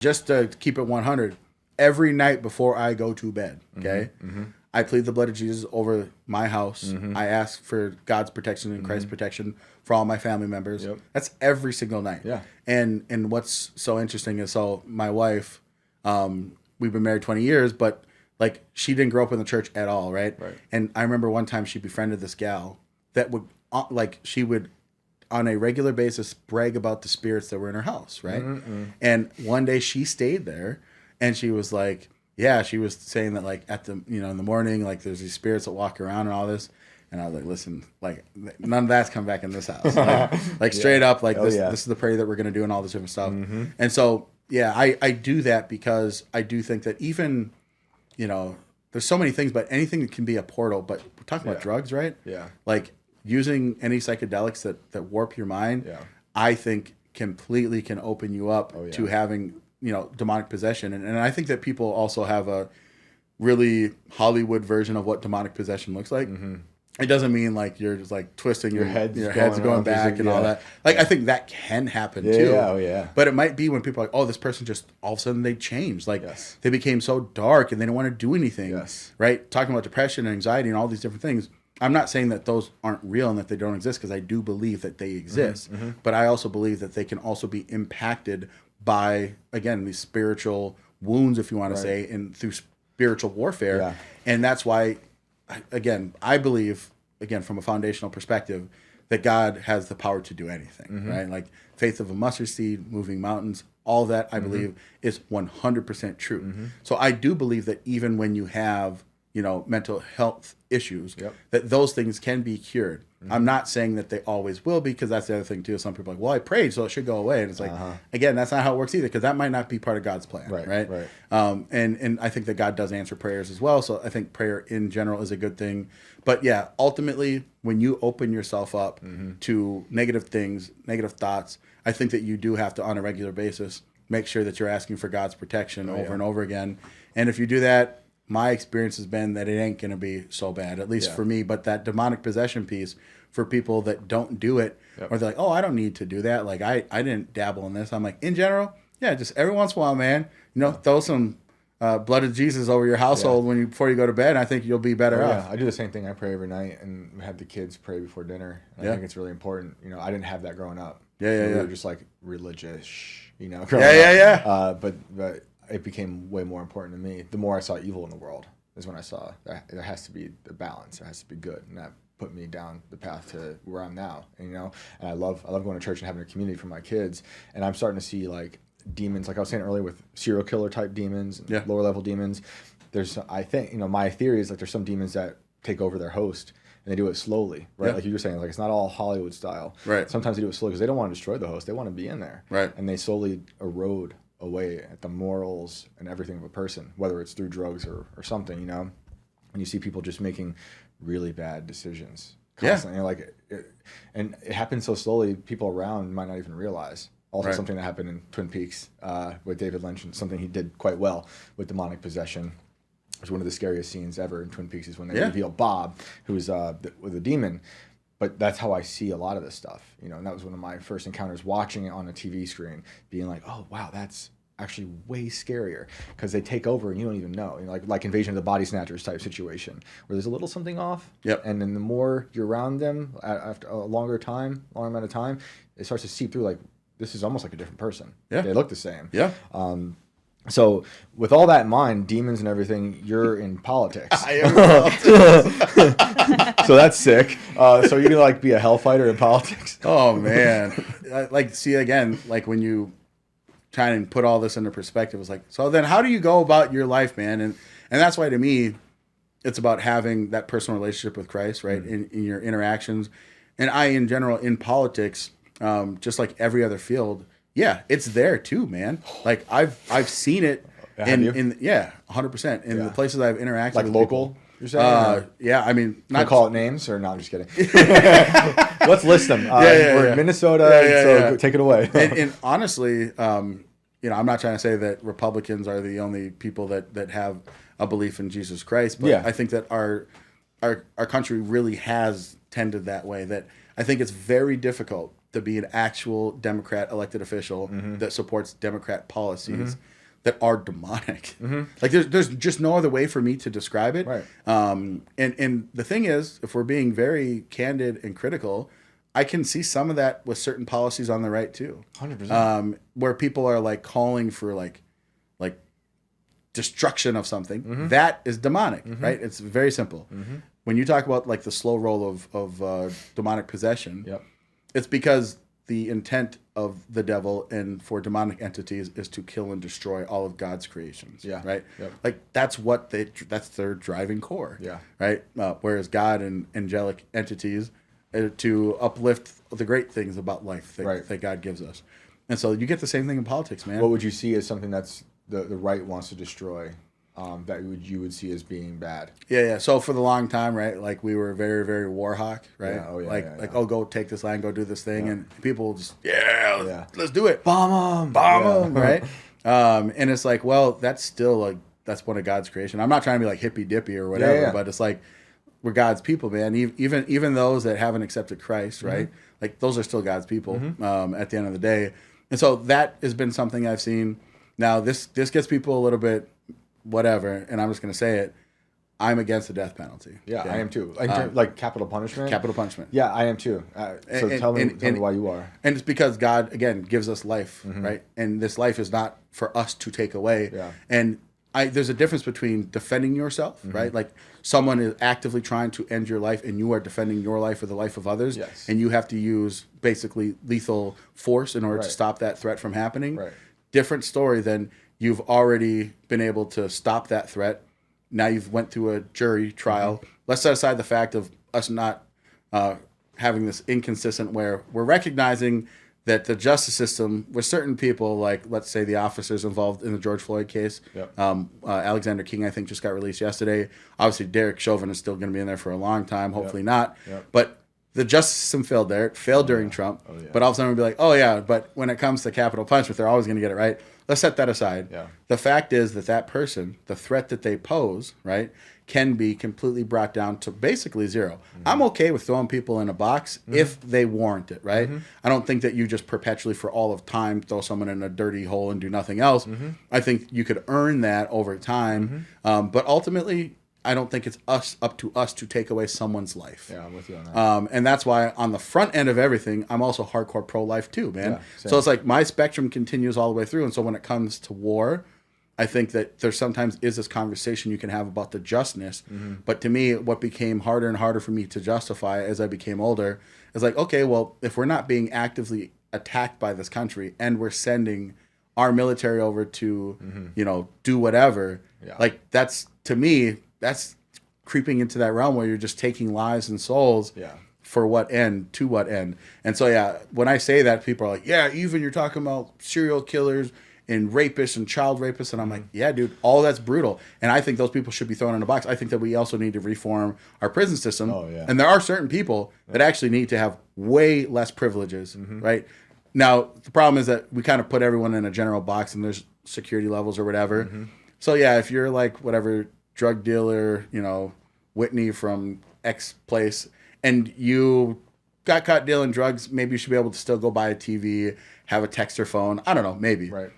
just to keep it 100, every night before I go to bed, okay, I plead the blood of Jesus over my house. I ask for God's protection and Christ's protection for all my family members. That's every single night. Yeah. And what's so interesting is, so my wife, we've been married 20 years, but like she didn't grow up in the church at all, right? And I remember one time she befriended this gal that would, she would, on a regular basis, brag about the spirits that were in her house, right? And one day she stayed there, and she was like, yeah, she was saying that like at the, in the morning, like there's these spirits that walk around and all this. And I was like, listen, like none of that's come back in this house. Like straight up, like this is the prayer that we're going to do and all this different stuff. And so, yeah, I do that because I do think that even, there's so many things, but anything that can be a portal, but we're talking about drugs, right? Yeah. Like using any psychedelics that warp your mind, I think completely can open you up to having, demonic possession. And I think that people also have a really Hollywood version of what demonic possession looks like. It doesn't mean like you're just like twisting your head's going back and all that. Like I think that can happen too. But it might be when people are like, oh, this person just all of a sudden they changed. Like they became so dark and they didn't want to do anything. Right? Talking about depression and anxiety and all these different things. I'm not saying that those aren't real and that they don't exist, because I do believe that they exist. But I also believe that they can also be impacted by, again, these spiritual wounds, if you want to say, and through spiritual warfare. And that's why, again, I believe, again, from a foundational perspective, that God has the power to do anything, right? Like faith of a mustard seed, moving mountains, all that I believe is 100% true. So I do believe that even when you have, mental health issues, that those things can be cured. I'm not saying that they always will be, because that's the other thing too. Some people are like, well, I prayed, so it should go away. And it's like, again, that's not how it works either, because that might not be part of God's plan, right? And I think that God does answer prayers as well. So I think prayer in general is a good thing. But yeah, ultimately, when you open yourself up to negative things, negative thoughts, I think that you do have to, on a regular basis, make sure that you're asking for God's protection over and over again. And if you do that, my experience has been that it ain't going to be so bad, at least for me. But that demonic possession piece, for people that don't do it, or they're like, oh, I don't need to do that. Like, I didn't dabble in this. I'm like, in general, just every once in a while, man, throw some blood of Jesus over your household before you go to bed. And I think you'll be better off. I do the same thing. I pray every night and have the kids pray before dinner. And I think it's really important. I didn't have that growing up. We were just like religious, But it became way more important to me. The more I saw evil in the world is when I saw that there has to be the balance. There has to be good. And that put me down the path to where I'm now. And I love going to church and having a community for my kids. And I'm starting to see like demons, like I was saying earlier, with serial killer type demons, and lower level demons. I think, my theory is like there's some demons that take over their host. And they do it slowly, right? Like you were saying, like it's not all Hollywood style. Sometimes they do it slowly because they don't want to destroy the host. They want to be in there. And they slowly erode away at the morals and everything of a person, whether it's through drugs or something, And you see people just making really bad decisions constantly. And it happens so slowly, people around might not even realize. Also something that happened in Twin Peaks with David Lynch, and something he did quite well with demonic possession. It was one of the scariest scenes ever in Twin Peaks, is when they reveal Bob, who was with a demon. But that's how I see a lot of this stuff, and that was one of my first encounters, watching it on a TV screen, being like, oh, wow, that's actually way scarier, because they take over and you don't even know, like Invasion of the Body Snatchers type situation, where there's a little something off, and then the more you're around them after a long amount of time, it starts to seep through, like, this is almost like a different person. They look the same. So with all that in mind, demons and everything, you're in politics. I am in politics. So that's sick. So you're gonna be a hellfighter in politics? Oh man, see again, like when you try and put all this into perspective, it's like, so then how do you go about your life, man? And that's why to me, it's about having that personal relationship with Christ, right? In your interactions, and in general in politics, just like every other field. Yeah, it's there too, man. Like I've seen it in 100% in the places I've interacted with local. People. You're saying? I mean, not call it names, or no? I'm just kidding. Let's list them. We're in Minnesota, so take it away. and honestly, I'm not trying to say that Republicans are the only people that have a belief in Jesus Christ, but I think that our country really has tended that way. That I think it's very difficult to be an actual Democrat elected official that supports Democrat policies that are demonic. Like there's just no other way for me to describe it. Right. And the thing is, if we're being very candid and critical, I can see some of that with certain policies on the right too. 100%. Where people are like calling for like destruction of something. That is demonic, right? It's very simple. When you talk about like the slow roll of demonic possession, it's because the intent of the devil and for demonic entities is to kill and destroy all of God's creations. Right. Like that's their driving core. Right. Whereas God and angelic entities to uplift the great things about life that God gives us. And so you get the same thing in politics, man. What would you see as something that's the right wants to destroy? That you would see as being bad. Yeah. So for the long time, right, like we were very, very war hawk, right? Oh, go take this land, go do this thing, and people just let's do it, bomb them, right? And it's like, well, that's still like that's one of God's creation. I'm not trying to be like hippy dippy or whatever, but it's like we're God's people, man. Even those that haven't accepted Christ, right? Like those are still God's people at the end of the day. And so that has been something I've seen. Now this gets people a little bit whatever, and I'm just going to say it. I'm against the death penalty. Yeah, I am too. Like capital punishment? Capital punishment. Yeah, I am too. So tell me why you are. And it's because God, again, gives us life, right? And this life is not for us to take away. And there's a difference between defending yourself, right? Like someone is actively trying to end your life and you are defending your life or the life of others. And you have to use basically lethal force in order to stop that threat from happening. Different story than you've already been able to stop that threat. Now you've went through a jury trial. Let's set aside the fact of us not having this inconsistent where we're recognizing that the justice system with certain people, like let's say the officers involved in the George Floyd case, Alexander King, I think, just got released yesterday. Obviously, Derek Chauvin is still going to be in there for a long time. Hopefully not. But the justice system failed there. It failed during Trump. But all of a sudden we'll be like, oh yeah, but when it comes to capital punishment, they're always going to get it right. Let's set that aside. The fact is that person, the threat that they pose, right, can be completely brought down to basically zero. I'm okay with throwing people in a box if they warrant it, right? I don't think that you just perpetually for all of time throw someone in a dirty hole and do nothing else. I think you could earn that over time. But ultimately, I don't think it's up to us to take away someone's life. Yeah, I'm with you on that. And that's why on the front end of everything, I'm also hardcore pro-life too, man. So it's like my spectrum continues all the way through. And so when it comes to war, I think that there sometimes is this conversation you can have about the justness. But to me, what became harder and harder for me to justify as I became older is like, okay, well, if we're not being actively attacked by this country and we're sending our military over to, do whatever, like that's, to me, that's creeping into that realm where you're just taking lives and souls for what end, to what end. And so, when I say that, people are like, even you're talking about serial killers and rapists and child rapists. And I'm like, yeah, dude, all that's brutal. And I think those people should be thrown in a box. I think that we also need to reform our prison system. And there are certain people that actually need to have way less privileges, right? Now, the problem is that we kind of put everyone in a general box and there's security levels or whatever. So, if you're like whatever drug dealer, Whitney from X place, and you got caught dealing drugs, maybe you should be able to still go buy a TV, have a texter phone. I don't know, maybe. Right.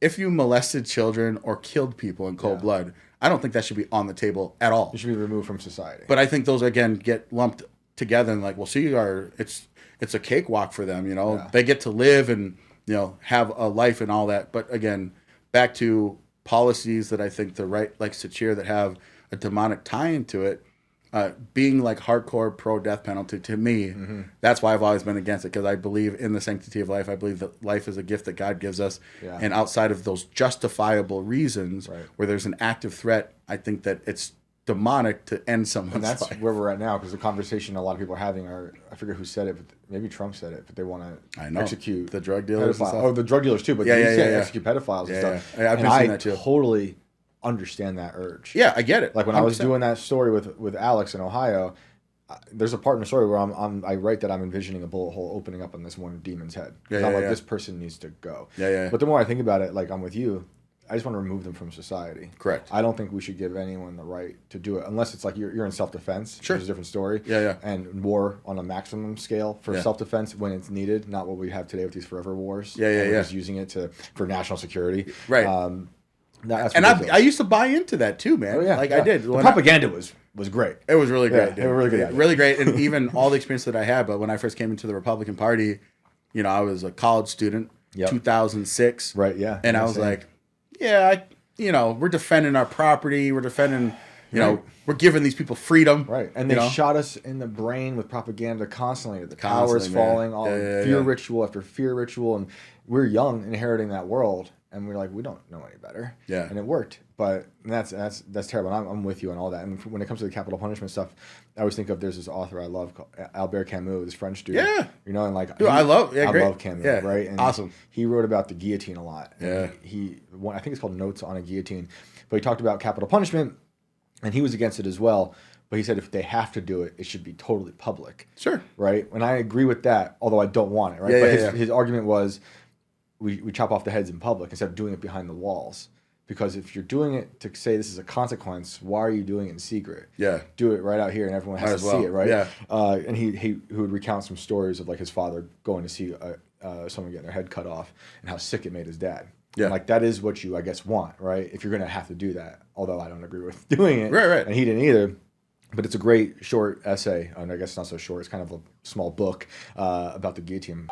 If you molested children or killed people in cold blood, I don't think that should be on the table at all. You should be removed from society. But I think those, again, get lumped together and like, well, see, it's a cakewalk for them, They get to live and, have a life and all that. But again, back to policies that I think the right likes to cheer that have a demonic tie into it, being like hardcore pro-death penalty, to me, that's why I've always been against it, because I believe in the sanctity of life. I believe that life is a gift that God gives us. And outside of those justifiable reasons where there's an active threat, I think that it's demonic to end someone's life. And that's where we're at now, because the conversation a lot of people are having I forget who said it, but maybe Trump said it, but they want to execute the drug dealers. Oh, the drug dealers too, but execute pedophiles and stuff. I've been seeing that too. Totally understand that urge. Yeah, I get it. Like when 100%. I was doing that story with Alex in Ohio, there's a part in the story where I write that I'm envisioning a bullet hole opening up on this one demon's head. I'm like, this person needs to go. But the more I think about it, like I'm with you, I just want to remove them from society. Correct. I don't think we should give anyone the right to do it unless it's like you're in self-defense. Sure. Which is a different story. Yeah. And war on a maximum scale for self-defense when it's needed, not what we have today with these forever wars. We're just using it for national security. Right. I used to buy into that too, man. I did. The propaganda was great. It was really great. It was really good. Really great. And even all the experience that I had, but when I first came into the Republican Party, I was a college student, 2006. Right, yeah. And I was like, we're defending our property. We're defending, we're giving these people freedom. Right. And they shot us in the brain with propaganda constantly. The towers falling, fear ritual after fear ritual. And we're young, inheriting that world. And we're like, we don't know any better. Yeah. And it worked. But that's terrible. And I'm with you on all that. And when it comes to the capital punishment stuff, I always think of there's this author I love called Albert Camus, this French dude. Yeah. And like, dude, I love Camus, right? And awesome. He wrote about the guillotine a lot. And I think it's called Notes on a Guillotine. But he talked about capital punishment, and he was against it as well. But he said if they have to do it, it should be totally public. Sure. Right? And I agree with that, although I don't want it, right? But his argument was, we chop off the heads in public instead of doing it behind the walls. Because if you're doing it to say this is a consequence, why are you doing it in secret? Yeah. Do it right out here and everyone has to see it, right? Yeah. And he would recount some stories of like his father going to see someone getting their head cut off and how sick it made his dad. Yeah. And like that is what you, I guess, want, right? If you're going to have to do that. Although I don't agree with doing it. Right. And he didn't either. But it's a great short essay. And I guess it's not so short. It's kind of a small book about the guillotine.